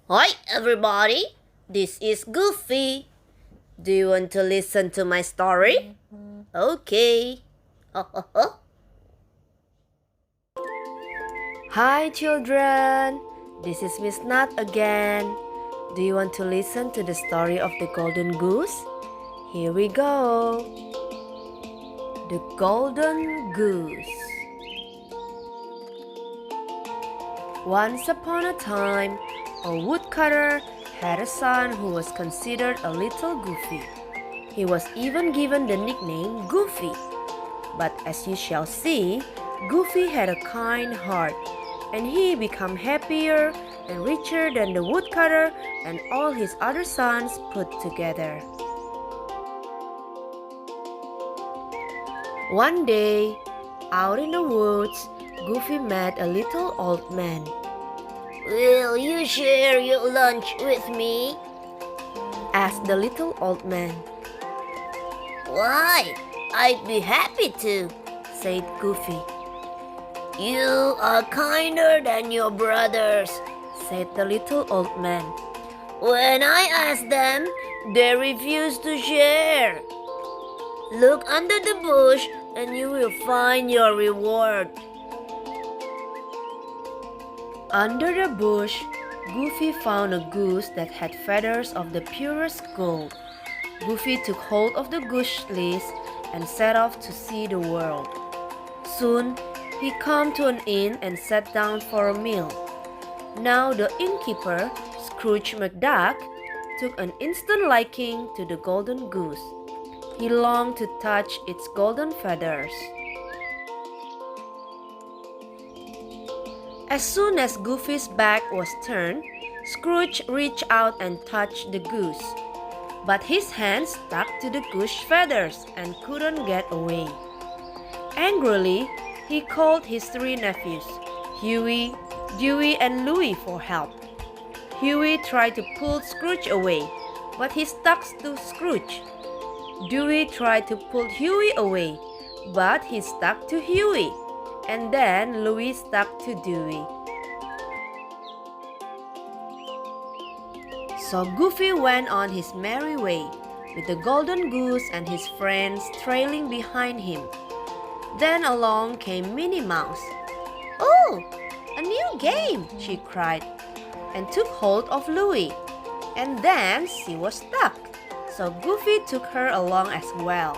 Hi everybody, this is Goofy. Do you want to listen to my story? Okay. Hi children, this is Miss Nat again. Do you want to listen to the story of the Golden Goose? Here we go. The Golden Goose. Once upon a time, a woodcutter had a son who was considered a little goofy. He was even given the nickname Goofy. But as you shall see, Goofy had a kind heart, and he became happier and richer than the woodcutter and all his other sons put together. One day, out in the woods, Goofy met a little old man. "Will you share your lunch with me?" asked the little old man. "Why, I'd be happy to," said Goofy. "You are kinder than your brothers," said the little old man. "When I ask them, they refuse to share. Look under the bush and you will find your reward." Under the bush, Goofy found a goose that had feathers of the purest gold. Goofy took hold of the goose fleece and set off to see the world. Soon, he came to an inn and sat down for a meal. Now the innkeeper, Scrooge McDuck, took an instant liking to the golden goose. He longed to touch its golden feathers. As soon as Goofy's back was turned, Scrooge reached out and touched the goose. But his hands stuck to the goose feathers and couldn't get away. Angrily, he called his three nephews, Huey, Dewey, and Louie, for help. Huey tried to pull Scrooge away, but he stuck to Scrooge. Dewey tried to pull Huey away, but he stuck to Huey. And then Louie stuck to Dewey. So Goofy went on his merry way, with the golden goose and his friends trailing behind him. Then along came Minnie Mouse. "Oh, a new game!" she cried, and took hold of Louie. And then she was stuck, so Goofy took her along as well.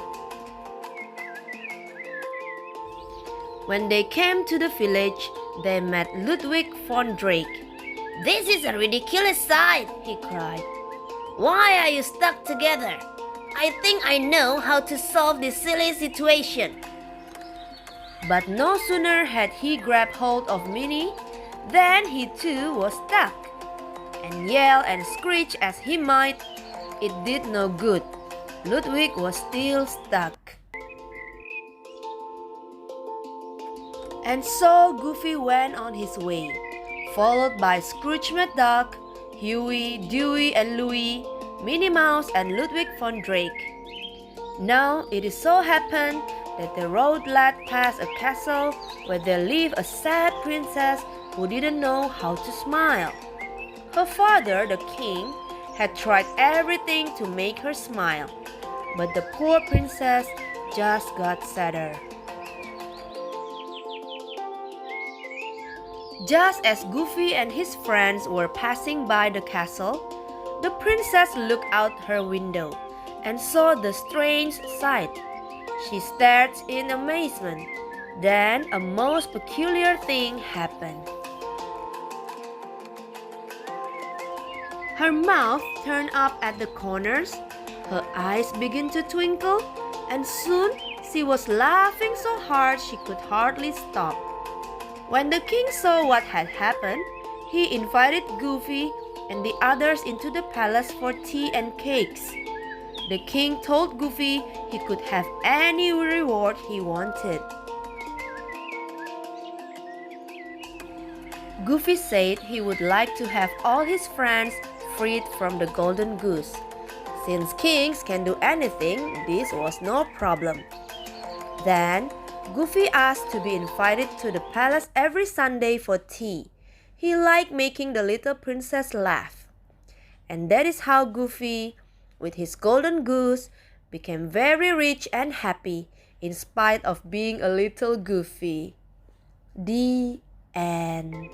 When they came to the village, they met Ludwig von Drake. "This is a ridiculous sight," he cried. "Why are you stuck together? I think I know how to solve this silly situation." But no sooner had he grabbed hold of Minnie than he too was stuck. And yell and screech as he might, it did no good. Ludwig was still stuck. And so Goofy went on his way, followed by Scrooge McDuck, Huey, Dewey, and Louie, Minnie Mouse, and Ludwig von Drake. Now it so happened that the road led past a castle where there lived a sad princess who didn't know how to smile. Her father, the king, had tried everything to make her smile, but the poor princess just got sadder. Just as Goofy and his friends were passing by the castle, the princess looked out her window and saw the strange sight. She stared in amazement. Then a most peculiar thing happened. Her mouth turned up at the corners, her eyes began to twinkle, and soon she was laughing so hard she could hardly stop. When the king saw what had happened, he invited Goofy and the others into the palace for tea and cakes. The king told Goofy he could have any reward he wanted. Goofy said he would like to have all his friends freed from the golden goose. Since kings can do anything, this was no problem. Then Goofy asked to be invited to the palace every Sunday for tea. He liked making the little princess laugh. And that is how Goofy, with his golden goose, became very rich and happy in spite of being a little goofy. The end.